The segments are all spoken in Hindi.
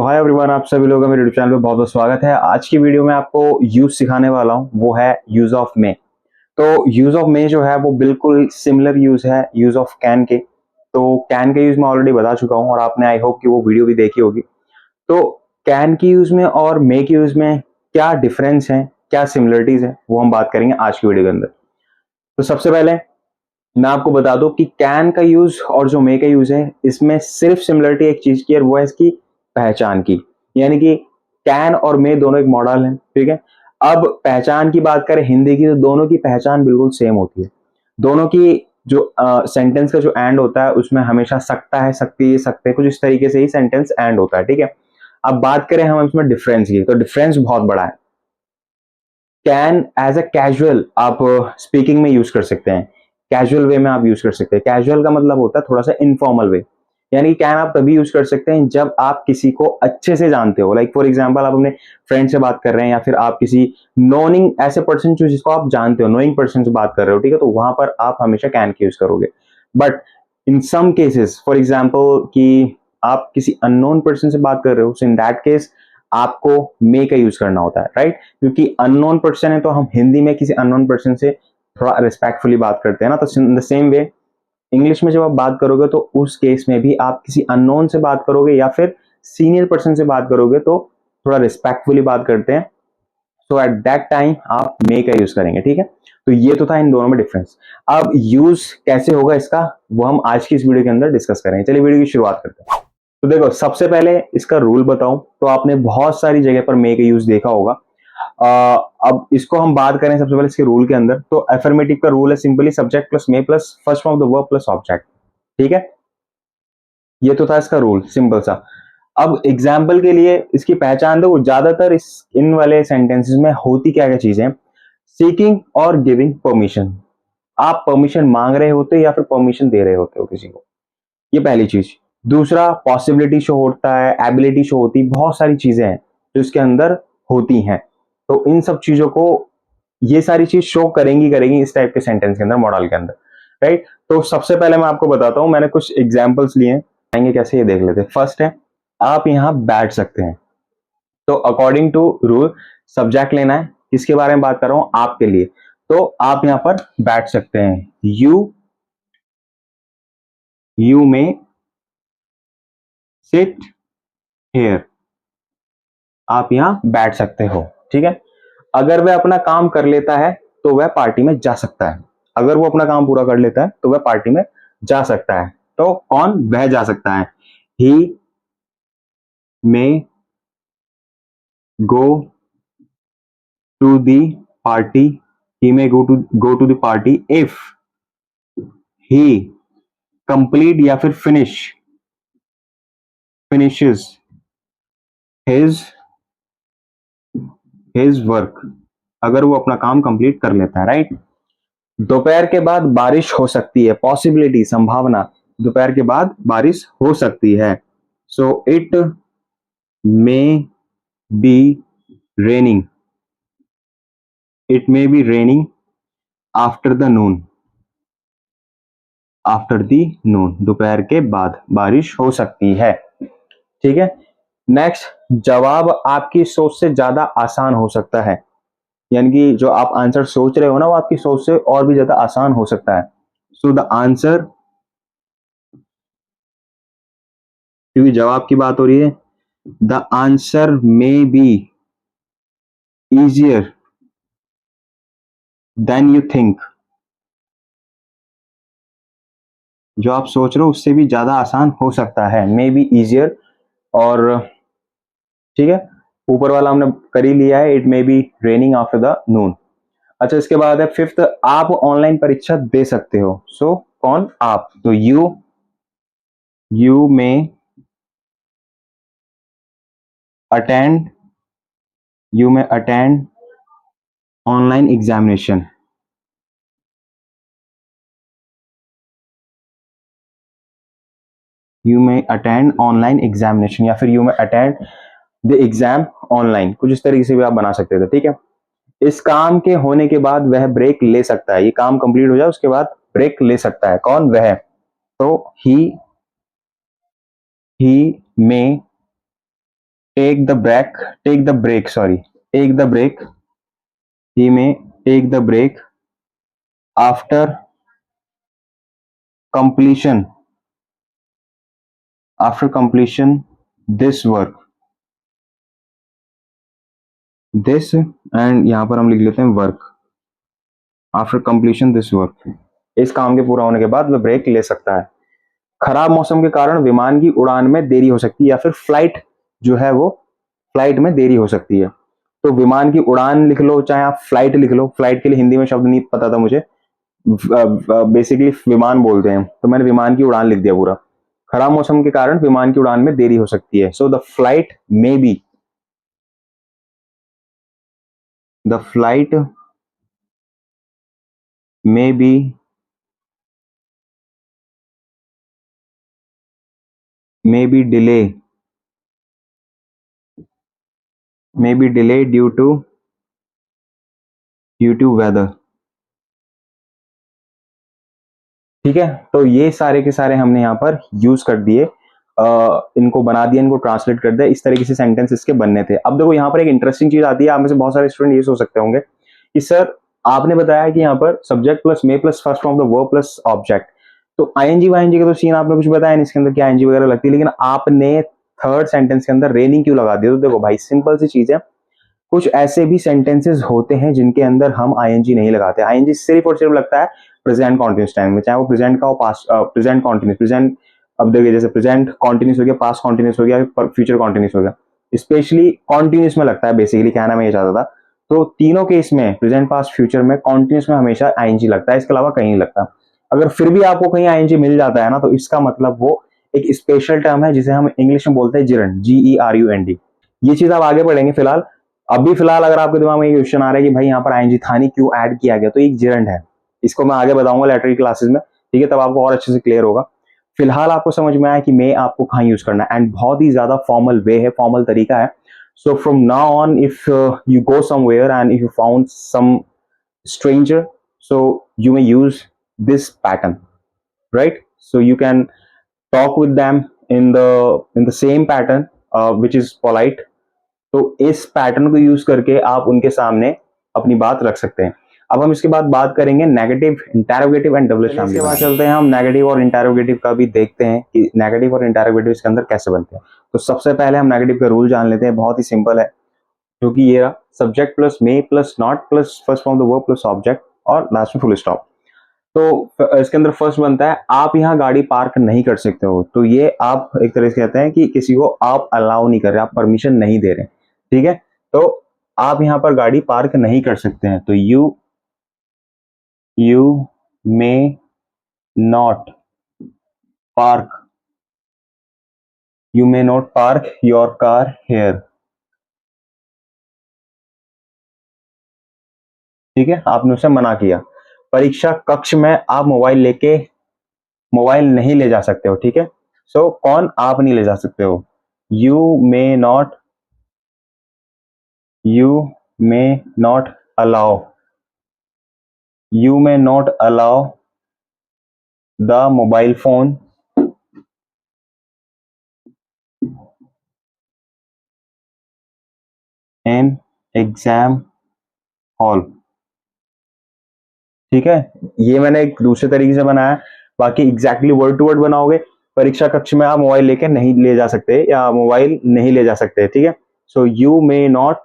सो हाय एवरीवन, आप सभी लोगों का मेरे यूट्यूब चैनल पे बहुत बहुत स्वागत है। आज की वीडियो में आपको यूज सिखाने वाला हूँ, वो है यूज ऑफ मे। तो यूज ऑफ मे जो है वो बिल्कुल सिमिलर यूज है यूज ऑफ कैन के। तो कैन का यूज मैं ऑलरेडी बता चुका हूँ और आपने आई होप कि वो वीडियो भी देखी होगी। तो कैन की यूज में और मे की यूज में क्या डिफरेंस है, क्या सिमिलरिटीज है, वो हम बात करेंगे आज की वीडियो के अंदर। तो सबसे पहले मैं आपको बता दूं कि कैन का यूज और जो मे का यूज है, इसमें सिर्फ सिमिलरिटी एक चीज की है, वो है इसकी पहचान की। यानी कि कैन और मे दोनों एक मॉडल है, ठीक है। अब पहचान की बात करें हिंदी की, तो दोनों की पहचान बिल्कुल सेम होती है। दोनों की जो सेंटेंस का जो एंड होता है उसमें हमेशा सकता है, सकती है, सकते, कुछ इस तरीके से ही सेंटेंस एंड होता है, ठीक है। अब बात करें हम इसमें डिफरेंस की, तो डिफरेंस बहुत बड़ा है। कैन एज अ कैजुअल आप स्पीकिंग में यूज कर सकते हैं, कैजुअल वे में आप यूज कर सकते हैं। कैजुअल का मतलब होता है थोड़ा सा इनफॉर्मल वे। यानी कैन आप तभी यूज कर सकते हैं जब आप किसी को अच्छे से जानते हो। लाइक फॉर एग्जांपल, आप अपने फ्रेंड से बात कर रहे हैं या फिर आप किसी नोनिंग ऐसे पर्सन जिसको आप जानते हो, नोइंग पर्सन से बात कर रहे हो, ठीक है, तो वहां पर आप हमेशा कैन का यूज करोगे। But in some cases, for example कि आप किसी अननोन पर्सन से बात कर रहे हो, सो इन दैट केस आपको मे का यूज करना होता है, राइट। क्योंकि अननोन पर्सन है तो हम हिंदी में किसी अननोन पर्सन से थोड़ा रिस्पेक्टफुली बात करते हैं ना। तो in the same way English में जब आप बात करोगे तो उस केस में भी आप किसी अननोन से बात करोगे या फिर सीनियर पर्सन से बात करोगे तो थोड़ा रिस्पेक्टफुली बात करते हैं। तो एट दैट टाइम आप मे का यूज करेंगे, ठीक है। तो ये तो था इन दोनों में डिफरेंस। अब यूज कैसे होगा इसका, वो हम आज की इस वीडियो के अंदर डिस्कस करेंगे। चलिए वीडियो की शुरुआत करते हैं। तो देखो, सबसे पहले इसका रूल बताऊं तो आपने बहुत सारी जगह पर मे का यूज देखा होगा। अब इसको हम बात करें सबसे पहले इसके रूल के अंदर, तो अफर्मेटिव का रूल है simply subject plus may plus first form of the verb plus object, ठीक है। ये तो था इसका रूल, सिंपल सा। अब एग्जाम्पल के लिए इसकी पहचान दो, ज्यादातर इस इन वाले सेंटेंसेस में होती क्या क्या चीजें, सीकिंग और गिविंग परमिशन। आप परमिशन मांग रहे होते या फिर परमिशन दे रहे होते हो किसी को, ये पहली चीज। दूसरा, पॉसिबिलिटी शो होता है, एबिलिटी शो होती है, बहुत सारी चीजें हैं जो इसके अंदर होती हैं। तो इन सब चीजों को ये सारी चीज शो करेंगी करेंगी इस टाइप के सेंटेंस के अंदर, मॉडल के अंदर, राइट। तो सबसे पहले मैं आपको बताता हूं, मैंने कुछ एग्जाम्पल्स लिए हैं, आएंगे कैसे ये देख लेते हैं। फर्स्ट है, आप यहां बैठ सकते हैं। तो अकॉर्डिंग टू रूल सब्जेक्ट लेना है, किसके बारे में बात कर रहा हूं, आपके लिए। तो आप यहां पर बैठ सकते हैं। यू में सिट हेयर, आप यहां बैठ सकते हो, ठीक है। अगर वह अपना काम कर लेता है तो वह पार्टी में जा सकता है। अगर वो अपना काम पूरा कर लेता है तो वह पार्टी में जा सकता है। तो कौन, वह जा सकता है। He may go to the party, he may go to the party if he complete या फिर फिनिशेस हिज वर्क, अगर वो अपना काम कंप्लीट कर लेता है, राइट। दोपहर के बाद बारिश हो सकती है, पॉसिबिलिटी, संभावना, दोपहर के बाद बारिश हो सकती है। So it may be raining, it may be raining after the noon, after the noon, दोपहर के बाद बारिश हो सकती है, ठीक है। नेक्स्ट, जवाब आपकी सोच से ज्यादा आसान हो सकता है। यानी कि जो आप आंसर सोच रहे हो ना, वो आपकी सोच से और भी ज्यादा आसान हो सकता है। सो द आंसर, क्योंकि जवाब की बात हो रही है, the answer may be easier than you think, जो आप सोच रहे हो उससे भी ज्यादा आसान हो सकता है, मे बी इजियर। और ठीक है, ऊपर वाला हमने कर ही लिया है, it may be raining after the noon. अच्छा, इसके बाद है फिफ्थ, आप ऑनलाइन परीक्षा दे सकते हो। सो कौन, आप, तो यू में अटेंड, यू में अटेंड ऑनलाइन एग्जामिनेशन, यू में अटेंड ऑनलाइन एग्जामिनेशन, या फिर यू में अटेंड द एग्जाम ऑनलाइन, कुछ इस तरीके से भी आप बना सकते थे, ठीक है। इस काम के होने के बाद वह ब्रेक ले सकता है, ये काम कंप्लीट हो जाए उसके बाद ब्रेक ले सकता है, कौन, वह। तो he may take the break, take the break, sorry, take the break, he may take the break after completion, after completion this work, this, and यहां पर हम लिख लेते हैं work, after completion this work, इस काम के पूरा होने के बाद वह ब्रेक ले सकता है। खराब मौसम के कारण विमान की उड़ान में देरी हो सकती है, या फिर फ्लाइट जो है वो फ्लाइट में देरी हो सकती है। तो विमान की उड़ान लिख लो, चाहे आप फ्लाइट लिख लो, फ्लाइट के लिए हिंदी में शब्द नहीं पता था मुझे, बेसिकली विमान बोलते हैं, तो मैंने विमान की उड़ान लिख दिया पूरा। खराब मौसम के कारण विमान की उड़ान में देरी हो सकती है, so the flight may be, the flight may be delay, may be delay due to weather. ठीक है, तो ये सारे के सारे हमने यहाँ पर यूज कर दिए, इनको बना दिया, इनको ट्रांसलेट कर दिया, इस तरीके से सेंटेंस इसके बनने थे। अब देखो यहाँ पर एक इंटरेस्टिंग चीज आती है, आप में से बहुत सारे स्टूडेंट ये सोच सकते होंगे कि सर आपने बताया कि यहाँ पर subject plus may plus first form of the verb plus object, तो आईएनजी वाईएनजी का तो सीन आपने कुछ बताया नहीं इसके अंदर, क्या आईएनजी वगैरह लगती है, लेकिन आपने थर्ड सेंटेंस के अंदर रेनिंग क्यों लगा दिया? तो देखो भाई सिंपल सी चीज है, कुछ ऐसे भी सेंटेंसेस होते हैं जिनके अंदर हम आईएनजी नहीं लगाते, आईएनजी सिर्फ और सिर्फ लगता है प्रेजेंट कॉन्टिन्यूस टाइम में, चाहे वो प्रेजेंट का हो, पास्ट, प्रेजेंट कॉन्टिन्यूस, प्रेजेंट, अब देखिए जैसे प्रेजेंट कॉन्टिन्यूस हो गया, पास्ट कॉन्टिन्यूस हो गया, फ्यूचर कॉन्टिन्यूस हो गया, स्पेशली कॉन्टिन्यूस में लगता है, बेसिकली कहना मैं ये चाहता था। तो तीनों केस में, प्रेजेंट पास्ट फ्यूचर में, कॉन्टिन्यूस में हमेशा आईएनजी लगता है, इसके अलावा कहीं नहीं लगता। अगर फिर भी आपको कहीं आईएनजी मिल जाता है ना, तो इसका मतलब वो एक स्पेशल टर्म है जिसे हम इंग्लिश में बोलते हैं जिरंड, GERUND। ये चीज आप आगे पढ़ेंगे, फिलहाल अभी फिलहाल अगर आपके दिमाग में ये क्वेश्चन आ रहा है कि भाई यहाँ पर आईएनजी था नहीं, क्यों ऐड किया गया, तो एक जिरंड है, इसको मैं आगे बताऊंगा लेटर की क्लासेस में, ठीक है, तब आपको और अच्छे से क्लियर होगा। फिलहाल आपको समझ में आया कि मे आपको कहाँ यूज करना है, एंड बहुत ही ज्यादा फॉर्मल वे है, फॉर्मल तरीका है। So from now on if you go somewhere and if you found some stranger, so you may use this pattern, right? So you can talk with them in the same pattern, which is polite. तो इस पैटर्न को यूज करके आप उनके सामने अपनी बात रख सकते हैं। अब हम इसके बाद बात करेंगे negative, interrogative and double family. इसके बाद चलते हैं हम नेगेटिव और इंटरोगेटिव का भी देखते हैं कि नेगेटिव और इंटरोगेटिव इसके अंदर कैसे बनते हैं। तो सबसे पहले हम नेगेटिव का रूल जान लेते हैं, बहुत ही सिंपल है, जो कि ये रहा, subject plus may plus not plus first form of the verb plus object और लास्ट में फुल स्टॉप। तो इसके अंदर फर्स्ट बनता है, आप यहाँ गाड़ी पार्क नहीं कर सकते हो, तो ये आप एक तरह से कहते हैं कि किसी को आप अलाउ नहीं कर रहे, आप परमिशन नहीं दे रहे, ठीक है। तो आप यहाँ पर गाड़ी पार्क नहीं कर सकते हैं, तो you may not park, you may not park your car here, ठीक है, आपने उसे मना किया। परीक्षा कक्ष में आप मोबाइल नहीं ले जा सकते हो, ठीक है। सो कौन आप नहीं ले जा सकते हो, you may not, you may not allow, you may not allow the mobile phone in exam hall, ठीक है। ये मैंने एक दूसरे तरीके से बनाया, बाकी एग्जैक्टली वर्ड टू वर्ड बनाओगे, परीक्षा कक्ष में आप मोबाइल लेकर नहीं ले जा सकते या मोबाइल नहीं ले जा सकते, ठीक है। सो यू मे नॉट,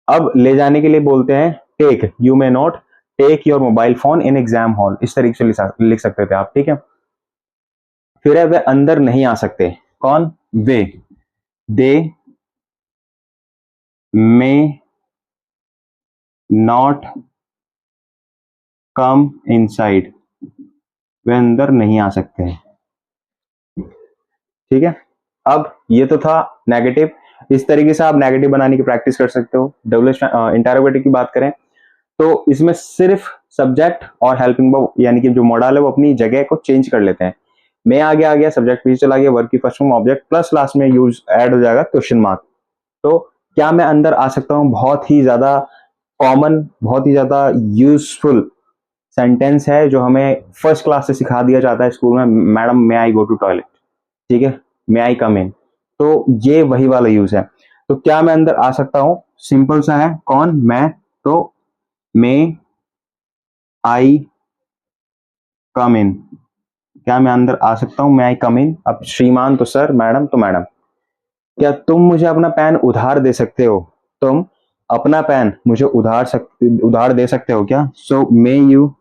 अब ले जाने के लिए बोलते हैं take, you may not take your mobile phone in exam hall, इस तरीके से लिख सकते थे आप, ठीक है। फिर है वे अंदर नहीं आ सकते, कौन? वे, दे मे नॉट कम इनसाइड, वे अंदर नहीं आ सकते हैं, ठीक है। अब ये तो था नेगेटिव, इस तरीके से आप नेगेटिव बनाने की प्रैक्टिस कर सकते हो। डबल इंटरोगेटिव की बात करें तो इसमें सिर्फ सब्जेक्ट और हेल्पिंग वर्ब यानी कि जो मॉडल है वो अपनी जगह को चेंज कर लेते हैं। मैं आगे आ गया, सब्जेक्ट पीछे चला गया, वर्ब की first form object plus last में यूज ऐड हो जाएगा क्वेश्चन मार्क। तो क्या मैं अंदर आ सकता हूं, बहुत ही ज्यादा कॉमन, बहुत ही ज्यादा यूजफुल सेंटेंस है जो हमें फर्स्ट क्लास से सिखा दिया जाता है स्कूल में, madam may I go to toilet, ठीक है, मे आई कम इन। तो ये वही वाला यूज है। तो क्या मैं अंदर आ सकता हूं? सिंपल सा है, कौन? मैं। तो मे आई कम इन। क्या मैं अंदर आ सकता हूं? मे आई कम इन। अब श्रीमान तो सर, मैडम तो मैडम। क्या तुम मुझे अपना पेन उधार दे सकते हो? तुम अपना पेन मुझे उधार दे सकते हो क्या? सो मे यू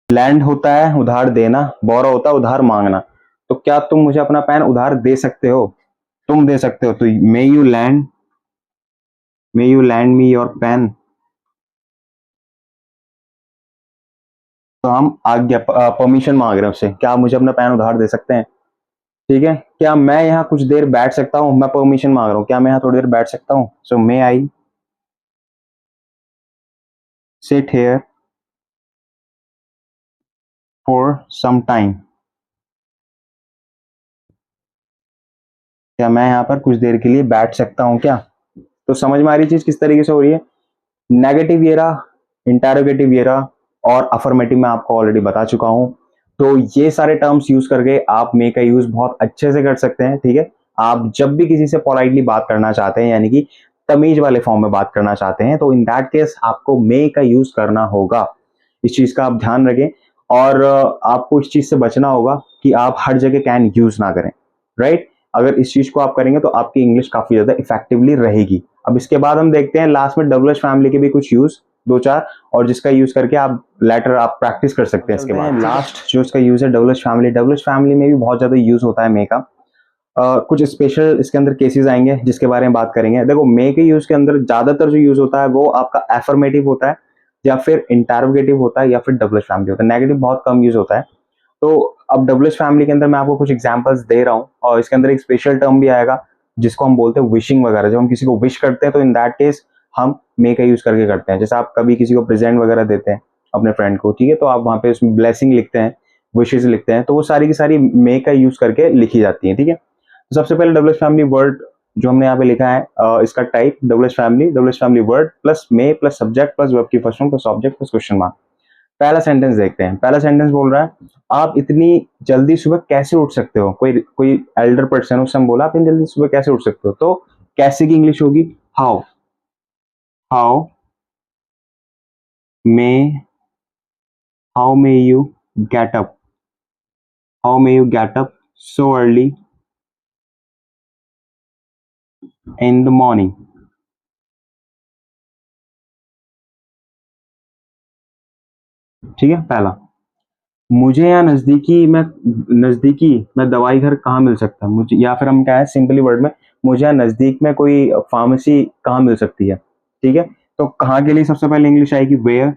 लैंड होता है उधार देना, बोरो होता है उधार मांगना। तो क्या तुम मुझे अपना पेन उधार दे सकते हो? तुम दे सकते हो, तो may you lend me your pen. तो हम आज्ञा, परमिशन मांग रहे हैं उससे, क्या आप मुझे अपना पेन उधार दे सकते हैं? ठीक है। क्या मैं यहाँ कुछ देर बैठ सकता हूँ? मैं परमिशन मांग रहा हूँ, क्या मैं यहाँ थोड़ी देर बैठ सकता हूँ? So may I sit here for some time. क्या मैं यहाँ पर कुछ देर के लिए बैठ सकता हूँ क्या? तो समझ में आ रही चीज किस तरीके से हो रही है? नेगेटिव येरा, इंटेरोगेटिव येरा और अफर्मेटिव में आपको ऑलरेडी बता चुका हूं। तो ये सारे टर्म्स यूज करके आप मे का यूज बहुत अच्छे से कर सकते हैं। ठीक है। आप जब भी किसी से पोलाइटली बात करना चाहते हैं, यानी कि तमीज वाले फॉर्म में बात करना चाहते हैं, तो इन दैट केस आपको मे का यूज करना होगा। इस चीज का आप ध्यान रखें। और आपको इस चीज से बचना होगा कि आप हर जगह कैन यूज ना करें। राइट। अगर इस चीज को आप करेंगे तो आपकी इंग्लिश काफी ज्यादा इफेक्टिवली रहेगी। अब इसके बाद हम देखते हैं लास्ट में डब्ल्यूएच फैमिली के भी कुछ यूज, दो चार, और जिसका यूज करके आप लेटर आप प्रैक्टिस कर सकते हैं। इसके बाद लास्ट जो इसका यूज है डब्ल्यूएच फैमिली। डब्ल्यूएच फैमिली में भी बहुत ज्यादा यूज होता है मे का। कुछ स्पेशल इसके अंदर केसेस आएंगे जिसके बारे में बात करेंगे। देखो, मे के यूज के अंदर ज्यादातर जो यूज होता है वो आपका एफर्मेटिव होता है, या फिर इंटरोगेटिव होता है, या फिर डब्ल्यूएच फैमिली होता है। नेगेटिव बहुत कम यूज होता है। तो अब डब्ल्यूएच फैमिली के अंदर मैं आपको कुछ एग्जांपल्स दे रहा हूँ, और इसके अंदर एक स्पेशल टर्म भी आएगा जिसको हम बोलते हैं विशिंग वगैरह। जब हम किसी को विश करते हैं तो इन दैट केस हम मे का यूज करके करते हैं। जैसे आप कभी किसी को प्रेजेंट वगैरह देते हैं अपने फ्रेंड को, ठीक है, तो आप वहां पे उसमें ब्लेसिंग लिखते हैं, विशेष लिखते हैं, तो वो सारी की सारी मे का यूज करके लिखी जाती है। ठीक है। तो सबसे पहले डब्ल्यूएच फैमिली वर्ड जो हमने यहाँ पे लिखा है, इसका type WH family word plus may plus subject plus verb की first form plus object plus question mark. पहला सेंटेंस देखते हैं। पहला सेंटेंस बोल रहा है, आप इतनी जल्दी सुबह कैसे उठ सकते हो? कोई कोई एल्डर पर्सन, उससे हम बोला आप इतनी जल्दी सुबह कैसे उठ सकते हो? तो कैसे की इंग्लिश होगी? How. How may how may you get up. How may you get up so early in the morning. ठीक है। पहला, मुझे यहाँ नजदीकी में दवाई घर कहाँ मिल सकता है? मुझे, या फिर हम क्या है सिंपली वर्ड में, मुझे यहाँ नजदीक में कोई फार्मेसी कहाँ मिल सकती है? ठीक है। तो कहाँ के लिए सबसे पहले इंग्लिश आएगी? Where.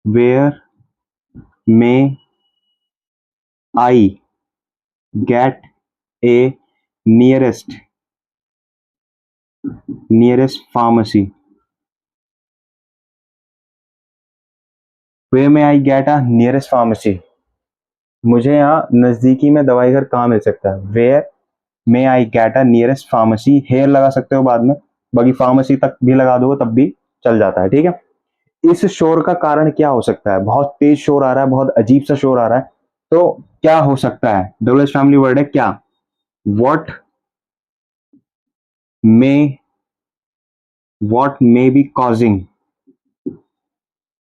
Where may I get a nearest pharmacy. Where may I get a nearest pharmacy. मुझे यहाँ नजदीकी में दवाई घर कहाँ मिल सकता है? Where may I get a nearest pharmacy. Here लगा सकते हो बाद में, बाकी फार्मेसी तक भी लगा दो तब भी चल जाता है। ठीक है। इस शोर का कारण क्या हो सकता है? बहुत तेज शोर आ रहा है, बहुत अजीब सा शोर आ रहा है। तो क्या हो सकता है? डब्ल्यूएच फैमिली वर्ड है क्या? What may what may be causing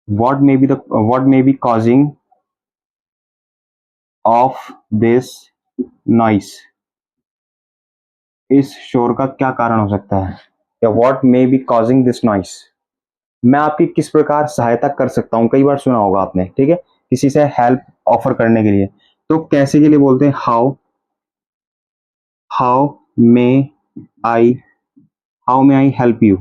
what may be causing of this noise. इस शोर का क्या कारण हो सकता है? या what may be causing this noise. मैं आपकी किस प्रकार सहायता कर सकता हूं? कई बार सुना होगा आपने। ठीक है। किसी से हेल्प ऑफर करने के लिए, तो कैसे के लिए बोलते हैं? How how may I how may I help you.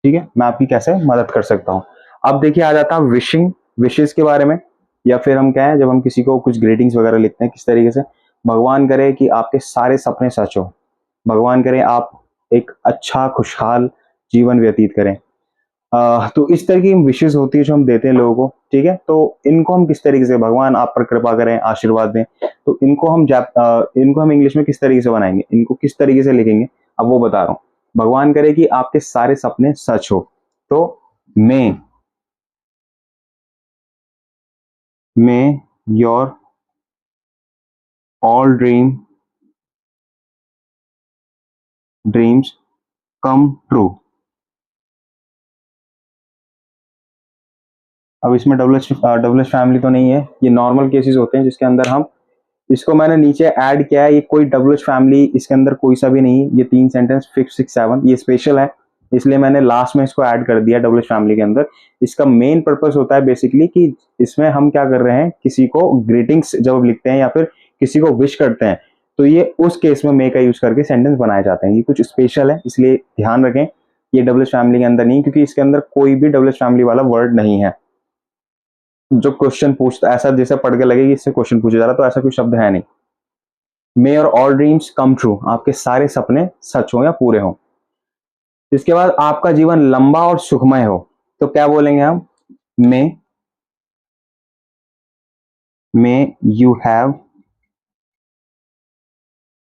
ठीक है। मैं आपकी कैसे मदद कर सकता हूं। अब देखिए आ जाता है विशिंग, विशेष के बारे में। या फिर हम क्या है, जब हम किसी को कुछ ग्रीटिंग्स वगैरह लिखते हैं, किस तरीके से? भगवान करे कि आपके सारे सपने सच हो। भगवान करे आप एक अच्छा खुशहाल जीवन व्यतीत करें। तो इस तरह की विशेष होती है जो हम देते हैं लोगों को। ठीक है। तो इनको हम किस तरीके से, भगवान आप पर कृपा करें, आशीर्वाद दें, तो इनको हम इंग्लिश में किस तरीके से बनाएंगे? इनको किस तरीके से लिखेंगे? अब वो बता रहा हूँ। भगवान करे कि आपके सारे सपने सच हो। तो may may your all dreams come true. अब इसमें डबल एच फैमिली तो नहीं है, ये नॉर्मल केसेस होते हैं जिसके अंदर हम, इसको मैंने नीचे ऐड किया है, ये कोई डबल एच फैमिली इसके अंदर कोई सा भी नहीं है। ये 3 सेंटेंस 5 6 7 ये स्पेशल है, इसलिए मैंने लास्ट में इसको ऐड कर दिया डबल एच फैमिली के अंदर। इसका मेन पर्पस होता है बेसिकली कि इसमें हम क्या कर रहे हैं, किसी को ग्रीटिंग्स जब लिखते हैं या फिर किसी को विश करते हैं, तो ये उस केस में मे का यूज करके सेंटेंस बनाए जाते हैं। ये कुछ स्पेशल है, इसलिए ध्यान रखें, ये डबल एच फैमिली के अंदर नहीं, क्योंकि इसके अंदर कोई भी डबल एच फैमिली वाला वर्ड नहीं है। जो क्वेश्चन पूछता ऐसा जैसे पढ़ के लगे कि इससे क्वेश्चन पूछा जा रहा, तो ऐसा कोई शब्द है नहीं। मे और ऑल ड्रीम्स कम ट्रू, आपके सारे सपने सच हो या पूरे हो। इसके बाद आपका जीवन लंबा और सुखमय हो, तो क्या बोलेंगे हम, may you have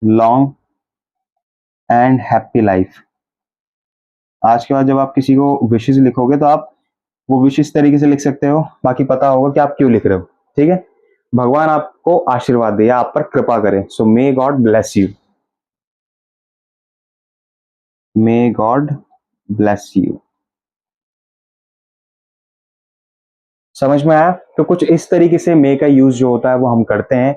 long and happy life. आज के बाद जब आप किसी को विशेष लिखोगे तो आप वो विशेष तरीके से लिख सकते हो, बाकी पता होगा कि आप क्यों लिख रहे हो। ठीक है, भगवान आपको आशीर्वाद दे या आप पर कृपा करे। So may God bless you, may God bless you. समझ में आया? तो कुछ इस तरीके से मे का यूज जो होता है वो हम करते हैं।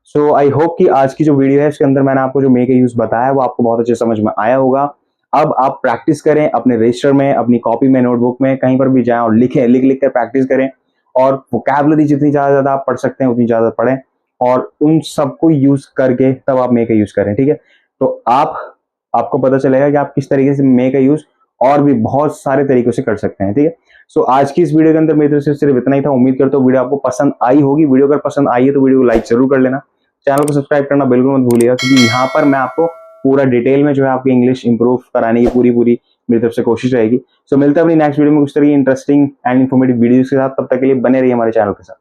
सो आई होप कि आज की जो वीडियो है इसके अंदर मैंने आपको जो मे का यूज बताया वो आपको बहुत अच्छे समझ में आया होगा। अब आप प्रैक्टिस करें अपने रजिस्टर में, अपनी कॉपी में, नोटबुक में, कहीं पर भी जाएं और लिखें, लिख लिख कर प्रैक्टिस करें। और वोकैबुलरी जितनी ज्यादा आप पढ़ सकते हैं उतनी ज्यादा पढ़ें, और उन सबको यूज करके तब आप मे का यूज करें। ठीक है, तो आपको पता चलेगा कि आप किस तरीके से मे का यूज और भी बहुत सारे तरीकों से कर सकते हैं। ठीक है, सो आज की इस वीडियो के अंदर मेरी तरफ से सिर्फ इतना ही था। उम्मीद करता हूँ वीडियो आपको पसंद आई होगी। वीडियो अगर पसंद आई है तो वीडियो को लाइक जरूर कर लेना, चैनल को सब्सक्राइब करना बिल्कुल मत भूलिएगा, क्योंकि यहाँ पर मैं आपको पूरा डिटेल में जो है आपकी इंग्लिश इंप्रूव कराने की पूरी मेरी तरफ से कोशिश रहेगी। सो मिलते हैं अपनी नेक्स्ट वीडियो में कुछ तरह की इंटरेस्टिंग एंड इन्फॉर्मेटिव वीडियोस के साथ। तब तक के लिए बने रहिए हमारे चैनल के साथ।